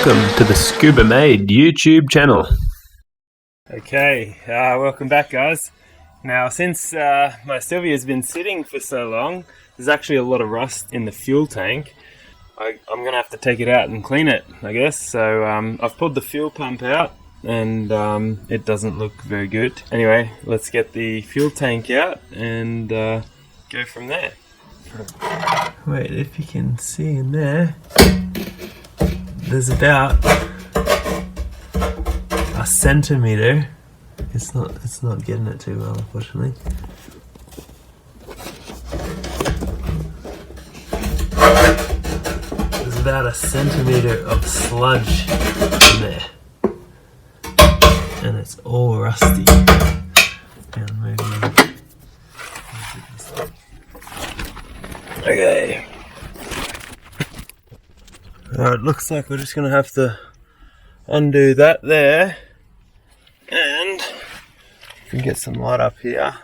Welcome to the Scuba Made YouTube channel. Okay, welcome back guys. Now since my Silvia has been sitting for so long, there's actually a lot of rust in the fuel tank. I'm going to have to take it out and clean it, I guess. So I've pulled the fuel pump out and it doesn't look very good. Anyway, let's get the fuel tank out and go from there. Wait, if you can see in there, there's about a centimeter. It's not getting it too well, unfortunately. There's about a centimeter of sludge in there, and it's all rusty. And maybe. Okay. Alright, looks like we're just gonna have to undo that there, and we can get some light up here.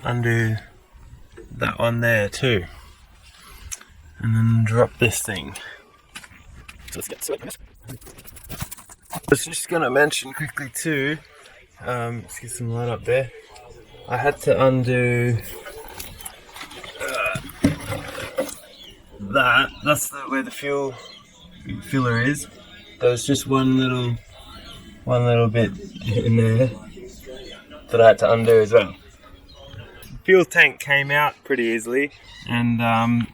Undo that one there too, and then drop this thing. So let's get to it. I was just gonna mention quickly too. Let's get some light up there. I had to undo that's where the fuel filler is. There was just one little bit in there that I had to undo as well. The fuel tank came out pretty easily, and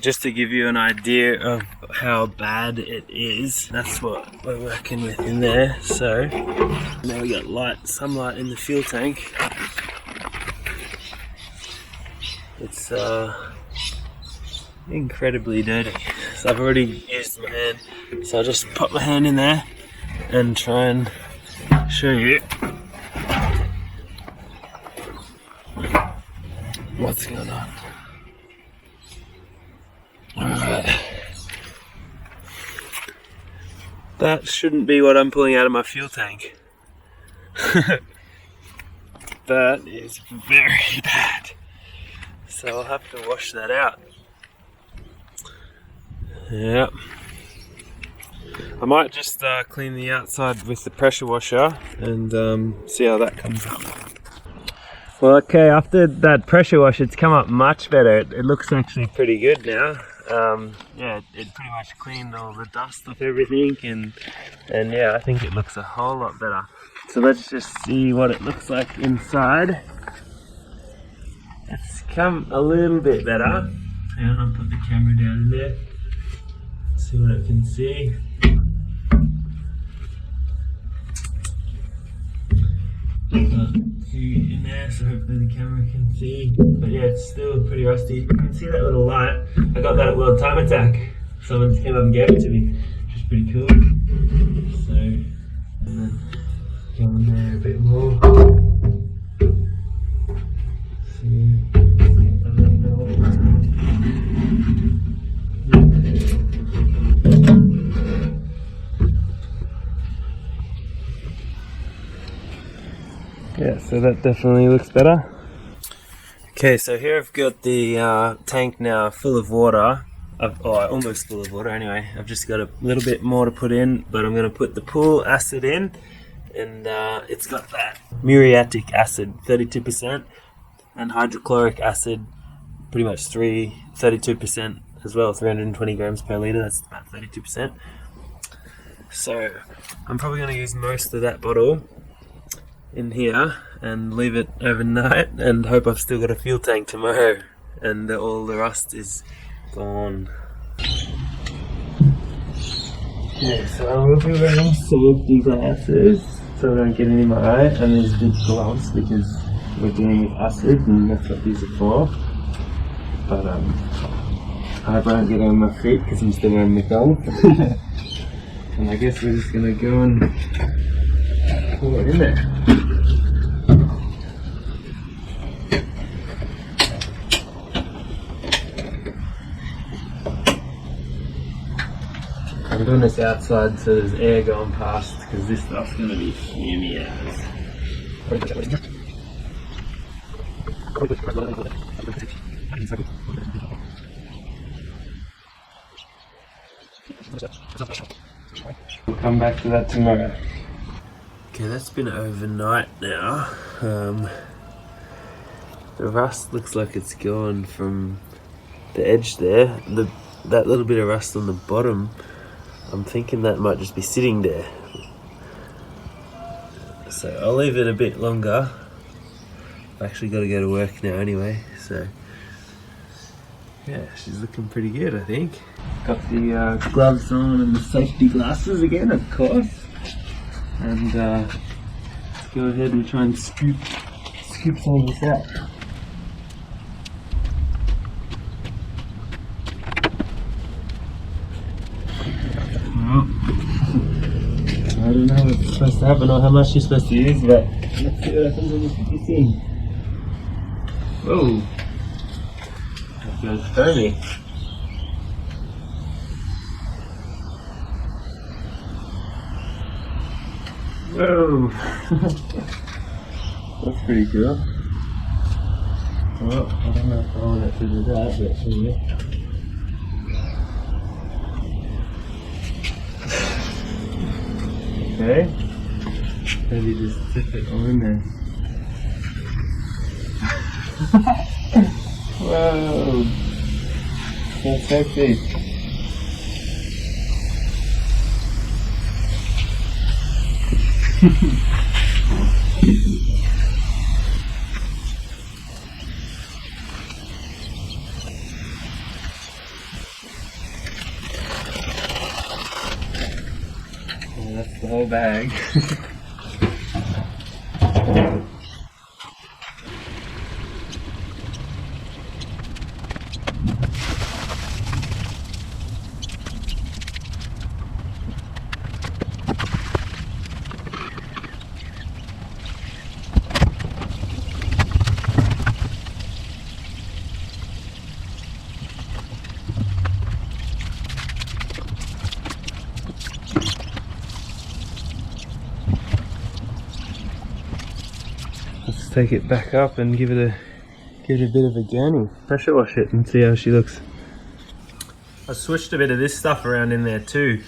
just to give you an idea of how bad it is, that's what we're working with in there. So now we got some light in the fuel tank. It's incredibly dirty. So I've already used my hand, so I'll just pop my hand in there and try and show you what's going on. Alright. That shouldn't be what I'm pulling out of my fuel tank. That is very bad. So I'll have to wash that out. Yeah. I might just clean the outside with the pressure washer and see how that comes up. Well, okay, after that pressure wash, it's come up much better. It looks actually pretty good now. Yeah, it pretty much cleaned all the dust off everything, and yeah, I think it looks a whole lot better. So let's just see what it looks like inside. It's come a little bit better. Hang on, I'll put the camera down in there. See what it can see. See in there, so hopefully the camera can see. But yeah, it's still pretty rusty. You can see that little light. I got that at World Time Attack. Someone just came up and gave it to me, which is pretty cool. So, and then go in there a bit more. See. Yeah, so that definitely looks better. Okay, so here I've got the tank now full of water. Almost full of water anyway. I've just got a little bit more to put in, but I'm going to put the pool acid in, and it's got that Muriatic acid, 32%, and hydrochloric acid, pretty much 32% as well, 320 grams per litre, that's about 32%. So I'm probably going to use most of that bottle in here and leave it overnight and hope I've still got a fuel tank tomorrow and all the rust is gone. Yeah, so I will be wearing safety glasses so I don't get any in my eye, and these big gloves because we're dealing with acid and that's what these are for. But I hope I don't get on my feet because I'm still wearing my thumb. And I guess we're just gonna go and pour it in there. I'm doing this outside so there's air going past because this stuff's going to be fumey as. We'll come back to that tomorrow. Okay, that's been overnight now. The rust looks like it's gone from the edge there. That little bit of rust on the bottom, I'm thinking that might just be sitting there. So I'll leave it a bit longer. I've actually got to go to work now anyway, so yeah, she's looking pretty good, I think. Got the gloves on and the safety glasses again, of course. And let's go ahead and try and scoop some of this out. I don't know what's supposed to happen or how much you're supposed to use, but let's see what happens on this thing. Whoa! That feels foamy. Whoa! That's pretty cool. Well, I don't know if I want it to do that, but anyway. Okay, maybe just tip it on there. Whoa, that's sexy. That's the whole bag. Let's take it back up and give it a bit of a gurney. Pressure wash it and see how she looks. I switched a bit of this stuff around in there too.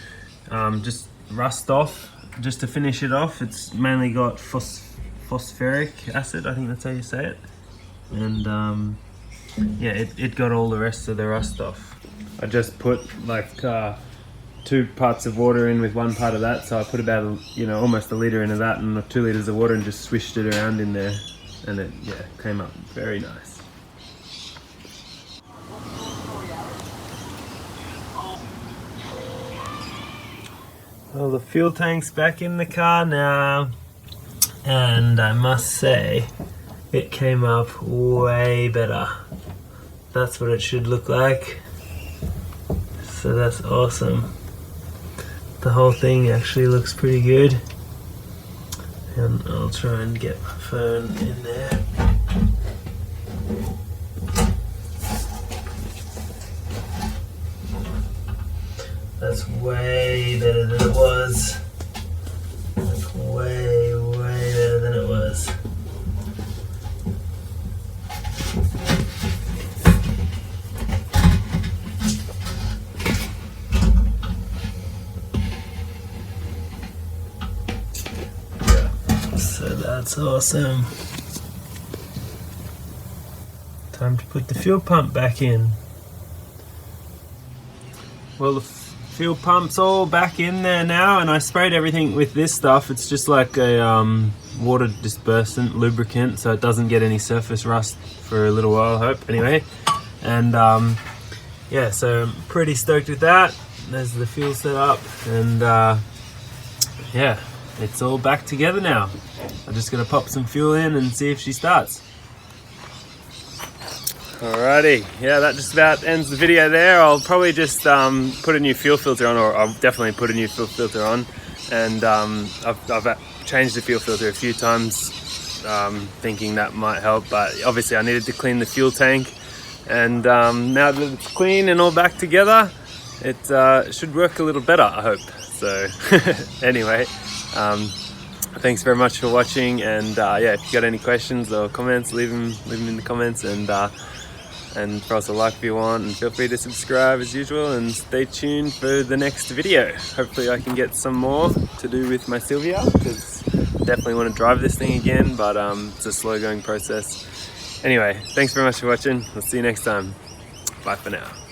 Just rust off, just to finish it off. It's mainly got phosphoric acid, I think that's how you say it. And yeah, it got all the rest of the rust off. I just put like 2 parts of water in with 1 part of that, so I put about almost a litre into that and 2 litres of water and just swished it around in there, and it came up very nice. Well, the fuel tank's back in the car now, and I must say it came up way better. That's what it should look like, so that's awesome. The whole thing actually looks pretty good, and I'll try and get my phone in there. That's way better than it was. That's way better than it was. So that's awesome. Time to put the fuel pump back in. Well, the fuel pump's all back in there now, and I sprayed everything with this stuff. It's just like a water dispersant lubricant, so it doesn't get any surface rust for a little while, I hope, anyway. And yeah, so I'm pretty stoked with that. There's the fuel set up, and yeah, it's all back together now. I'm just gonna pop some fuel in and see if she starts. Alrighty, yeah, that just about ends the video there. I'll probably just put a new fuel filter on, or I'll definitely put a new fuel filter on. And I've changed the fuel filter a few times, thinking that might help, but obviously I needed to clean the fuel tank. And now that it's clean and all back together, it should work a little better, I hope. So anyway, thanks very much for watching, and yeah, if you got any questions or comments, leave them in the comments, and and throw us a like if you want, and feel free to subscribe as usual, and stay tuned for the next video. Hopefully I can get some more to do with my Silvia, because definitely want to drive this thing again, but it's a slow going process. Anyway, thanks very much for watching. We'll see you next time. Bye for now.